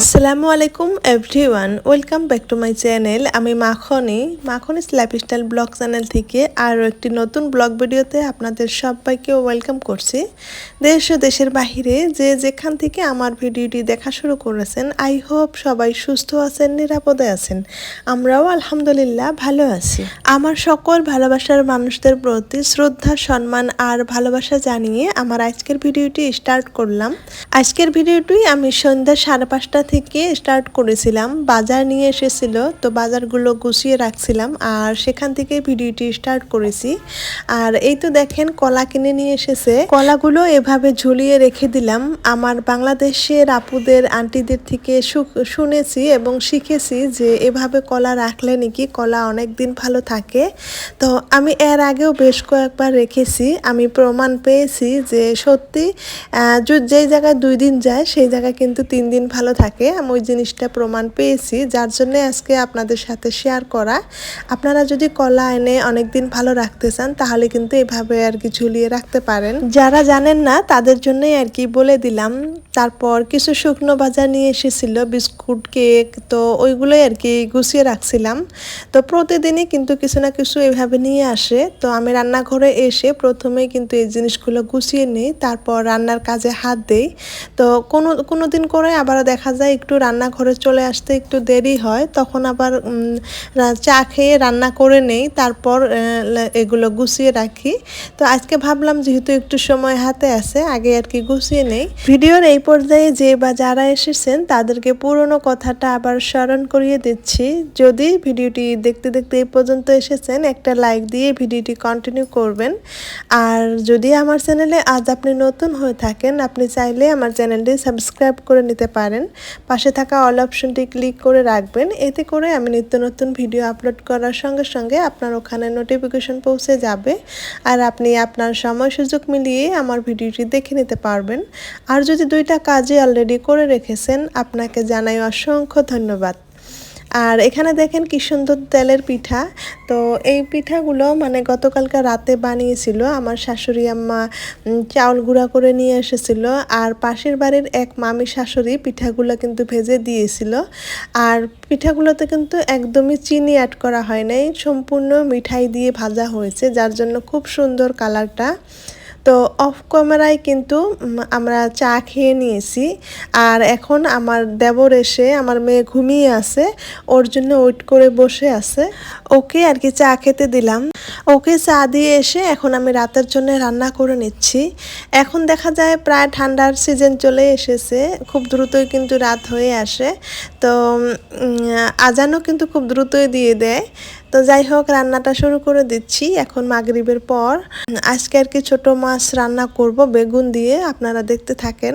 আসসালামু আলাইকুম everyone, welcome back to my channel. আমি মাখনিস লাইফস্টাইল ব্লগ চ্যানেল থেকে আরও একটি নতুন ব্লগ ভিডিওতে আপনাদের সবাইকে ওয়েলকাম করছি। দেশ ও দেশের বাহিরে যে যেখান থেকে আমার ভিডিওটি দেখা শুরু করেছেন, আই হোপ সবাই সুস্থ আছেন, নিরাপদে আছেন। আমরাও আলহামদুলিল্লাহ ভালো আছি। আমার সকল ভালোবাসার মানুষদের প্রতি শ্রদ্ধা, সম্মান আর ভালোবাসা জানিয়ে আমার আজকের ভিডিওটি স্টার্ট করলাম। আজকের ভিডিওটি আমি সন্ধ্যা 5:30 থেকে স্টার্ট করেছিলাম। বাজার নিয়ে এসেছিল, তো বাজারগুলো গুছিয়ে রাখছিলাম আর সেখান থেকে ভিডিওটি স্টার্ট করেছি। আর এই তো দেখেন, কলা কিনে নিয়ে এসেছে। কলাগুলো এভাবে ঝুলিয়ে রেখে দিলাম। আমার বাংলাদেশের আপুদের, আন্টিদের থেকে শুনেছি এবং শিখেছি যে এভাবে কলা রাখলে নাকি কলা অনেক দিন ভালো থাকে। তো আমি এর আগেও বেশ কয়েকবার রেখেছি। আমি প্রমাণ পেয়েছি যে সত্যি যেই জায়গায় 2 দিন যায় সেই জায়গায় কিন্তু 3 দিন ভালো থাকে। আমি ওই জিনিসটা প্রমাণ পেয়েছি, যার জন্য আজকে আপনাদের সাথে শেয়ার করা। আপনারা যদি কলা এনে অনেক দিন ভালো রাখতে চান তাহলে কিন্তু এভাবে আর কি ঝুলিয়ে রাখতে পারেন। যারা জানেন না তাদের জন্যই আর কি বলে দিলাম। তারপর কিছু শুকনো বাজার নিয়ে এসেছিল, বিস্কুট, কেক, তো ওইগুলোই আর কি গুছিয়ে রাখছিলাম। তো প্রতিদিনই কিন্তু কিছু না কিছু এভাবে নিয়ে আসে। তো আমি রান্নাঘরে এসে প্রথমেই কিন্তু এই জিনিসগুলো গুছিয়ে নিই, তারপর রান্নার কাজে হাত দেই। তো কোনো দিন করে আবার দেখা যায় একটু রান্নাঘরে চলে আসতে একটু দেরি হয়, তখন আবার চা খেয়ে রান্না করে নেই, তারপর এগুলো গুছিয়ে রাখি। তো আজকে ভাবলাম যেহেতু একটু সময় হাতে আছে, আগে আর কি গুছিয়ে নেই। ভিডিওর এই পর্যায়ে যে বা যারা এসেছেন তাদেরকে পুরনো কথাটা আবার স্মরণ করিয়ে দিচ্ছি। যদি ভিডিওটি দেখতে দেখতে এই পর্যন্ত এসেছেন, একটা লাইক দিয়ে ভিডিওটি কন্টিনিউ করবেন। আর যদি আমার চ্যানেলে আজ আপনি নতুন হয়ে থাকেন, আপনি চাইলে আমার চ্যানেলটি সাবস্ক্রাইব করে নিতে পারেন। পাশে থাকা অল অপশনটি ক্লিক করে রাখবেন। এতে করে আমি নিত্য নতুন ভিডিও আপলোড করার সঙ্গে সঙ্গে আপনার ওখানে নোটিফিকেশন পৌঁছে যাবে আর আপনি আপনার সময় সুযোগ মিলিয়ে আমার ভিডিওটি দেখে নিতে পারবেন। আর যদি 2টা কাজই অলরেডি করে রেখেছেন, আপনাকে জানাই অসংখ্য ধন্যবাদ। আর এখানে দেখেন কি সুন্দর তেলের পিঠা। তো এই পিঠাগুলো মানে গতকালকে রাতে বানিয়েছিল আমার শাশুড়ি আম্মা। চাউল গুঁড়া করে নিয়ে এসেছিল, আর পাশের বাড়ির এক মামি শাশুড়ি পিঠাগুলো কিন্তু ভেজে দিয়েছিল। আর পিঠাগুলোতে কিন্তু একদমই চিনি অ্যাড করা হয় নাই, সম্পূর্ণ মিঠাই দিয়ে ভাজা হয়েছে, যার জন্য খুব সুন্দর কালারটা। তো অফ ক্যামেরায় কিন্তু আমরা চা খেয়ে নিয়েছি। আর এখন আমার দেবর এসে, আমার মেয়ে ঘুমিয়ে আছে, ওর জন্য ওয়েট করে বসে আছে। ওকে আর কি চা খেতে দিলাম। ওকে চা দিয়ে এসে এখন আমি রাতের জন্য রান্না করে নিচ্ছি। এখন দেখা যায় প্রায় ঠান্ডার সিজন চলে এসেছে, খুব দ্রুতই কিন্তু রাত হয়ে আসে। তো আজানও কিন্তু খুব দ্রুতই দিয়ে দেয়। তো যাই হোক, রান্নাটা শুরু করে দিচ্ছি এখন মাগরিবের পর। আজকে আর কি ছোটো মাছ রান্না করব বেগুন দিয়ে, আপনারা দেখতে থাকেন।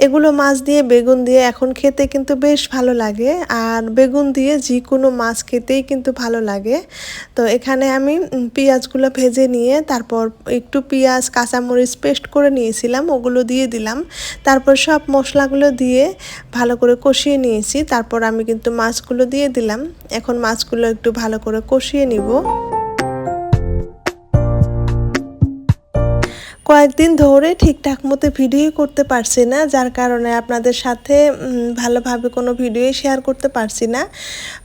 এগুলো মাছ দিয়ে বেগুন দিয়ে এখন খেতে কিন্তু বেশ ভালো লাগে, আর বেগুন দিয়ে যে কোনো মাছ খেতেই কিন্তু ভালো লাগে। তো এখানে আমি পেঁয়াজগুলো ভেজে নিয়ে তারপর একটু পেঁয়াজ কাঁচামরিচ পেস্ট করে নিয়েছিলাম, ওগুলো দিয়ে দিলাম। তারপর সব মশলাগুলো দিয়ে ভালো করে কষিয়ে নিয়েছি। তারপর আমি কিন্তু মাছগুলো দিয়ে দিলাম। এখন মাছগুলো একটু ভালো করে কষিয়ে নিব। কয়েকদিন ধরে ঠিকঠাক মতো ভিডিও করতে পারছি না, যার কারণে আপনাদের সাথে ভালোভাবে কোনো ভিডিও শেয়ার করতে পারছি না।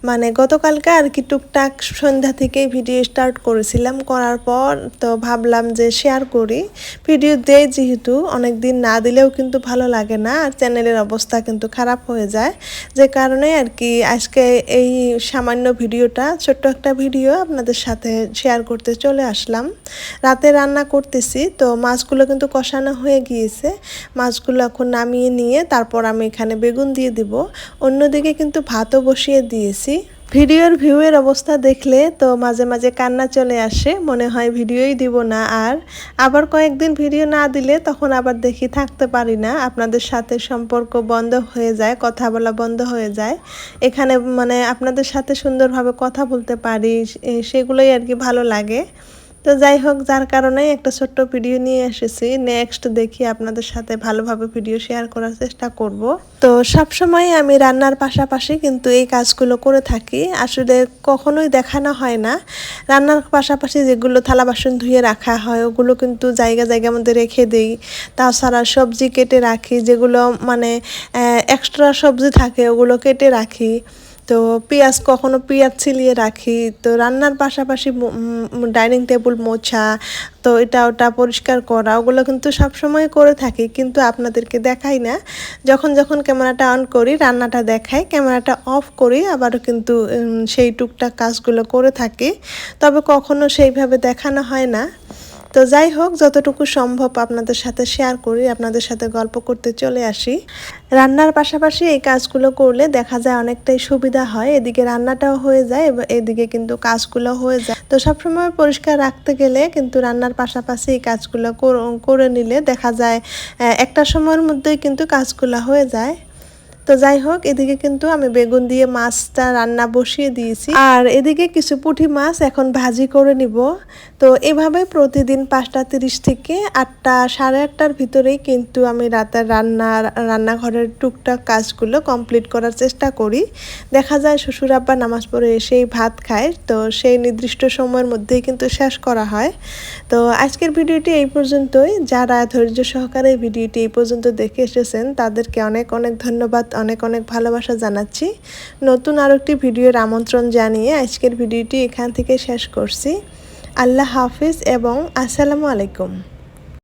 মানে গতকালকে আর কি টুকটাক সন্ধ্যা থেকেই ভিডিও স্টার্ট করেছিলাম, করার পর তো ভাবলাম যে শেয়ার করি। ভিডিও দেই যেহেতু, অনেক দিন না দিলেও কিন্তু ভালো লাগে না, আর চ্যানেলের অবস্থা কিন্তু খারাপ হয়ে যায়। যে কারণে আর কি আজকে এই সামান্য ভিডিওটা, ছোট্ট একটা ভিডিও আপনাদের সাথে শেয়ার করতে চলে আসলাম। রাতে রান্না করতেছি, তো মাছগুলো কিন্তু কষানো হয়ে গিয়েছে। মাছগুলো এখন নামিয়ে নিয়ে তারপর আমি এখানে বেগুন দিয়ে দিব। অন্যদিকে কিন্তু ভাতও বসিয়ে দিয়েছি। ভিডিওর ভিউয়ের অবস্থা দেখলে তো মাঝে মাঝে কান্না চলে আসে, মনে হয় ভিডিওই দিব না। আর আবার কয়েকদিন ভিডিও না দিলে তখন আবার দেখি থাকতে পারি না, আপনাদের সাথে সম্পর্ক বন্ধ হয়ে যায়, কথা বলা বন্ধ হয়ে যায়। এখানে মানে আপনাদের সাথে সুন্দরভাবে কথা বলতে পারি, সেগুলোই আর কি ভালো লাগে। তো তো যাই হোক, যার কারণে একটা ছোট্ট ভিডিও নিয়ে এসেছি। নেক্সট দেখি আপনাদের সাথে ভালোভাবে ভিডিও শেয়ার করার চেষ্টা করব। তো সবসময় আমি রান্নার পাশাপাশি কিন্তু এই কাজগুলো করে থাকি। আসলে কখনোই দেখানো হয় না। রান্নার পাশাপাশি যেগুলো থালা বাসন ধুয়ে রাখা হয় ওগুলো কিন্তু জায়গা মধ্যে রেখে দিই। তাছাড়া সবজি কেটে রাখি, যেগুলো মানে এক্সট্রা সবজি থাকে ওগুলো কেটে রাখি। তো কখনো পেঁয়াজ ছিলিয়ে রাখি। তো রান্নার পাশাপাশি ডাইনিং টেবিল মোছা, তো এটা ওটা পরিষ্কার করা, ওগুলো কিন্তু সবসময় করে থাকি, কিন্তু আপনাদেরকে দেখাই না। যখন ক্যামেরাটা অন করি রান্নাটা দেখাই, ক্যামেরাটা অফ করি আবারও কিন্তু সেই টুকটাক কাজগুলো করে থাকি, তবে কখনো সেইভাবে দেখানো হয় না। তো যাই হোক, যতটুকু সম্ভব আপনাদের সাথে শেয়ার করি, আপনাদের সাথে গল্প করতে চলে আসি। রান্নার পাশাপাশি এই কাজগুলো করলে দেখা যায় অনেকটাই সুবিধা হয়, এদিকে রান্নাটাও হয়ে যায় এবং এদিকে কিন্তু কাজগুলো হয়ে যায়। তো সবসময় পরিষ্কার রাখতে গেলে কিন্তু রান্নার পাশাপাশি এই কাজগুলো করে নিলে দেখা যায় একটা সময়ের মধ্যেই কিন্তু কাজগুলো হয়ে যায়। তো যাই হোক, এদিকে কিন্তু আমি বেগুন দিয়ে মাছটা রান্না বসিয়ে দিয়েছি, আর এদিকে কিছু পুঁটি মাছ এখন ভাজি করে নিব। তো এভাবে প্রতিদিন 5:30 থেকে 8টা, 8:30টার ভিতরেই কিন্তু আমি রাতের রান্নাঘরের টুকটাক কাজগুলো কমপ্লিট করার চেষ্টা করি। দেখা যায় শ্বশুর আব্বা নামাজ পড়ে এসেই ভাত খায়, তো সেই নির্দিষ্ট সময়ের মধ্যেই কিন্তু শেষ করা হয়। তো আজকের ভিডিওটি এই পর্যন্তই। যারা ধৈর্য সহকারে ভিডিওটি এই পর্যন্ত দেখে এসেছেন তাদেরকে অনেক ধন্যবাদ, অনেক ভালোবাসা জানাচ্ছি। নতুন আরও একটি ভিডিওর আমন্ত্রণ জানিয়ে আজকের ভিডিওটি এখান থেকে শেষ করছি। আল্লাহ হাফিজ এবং আসসালামু আলাইকুম।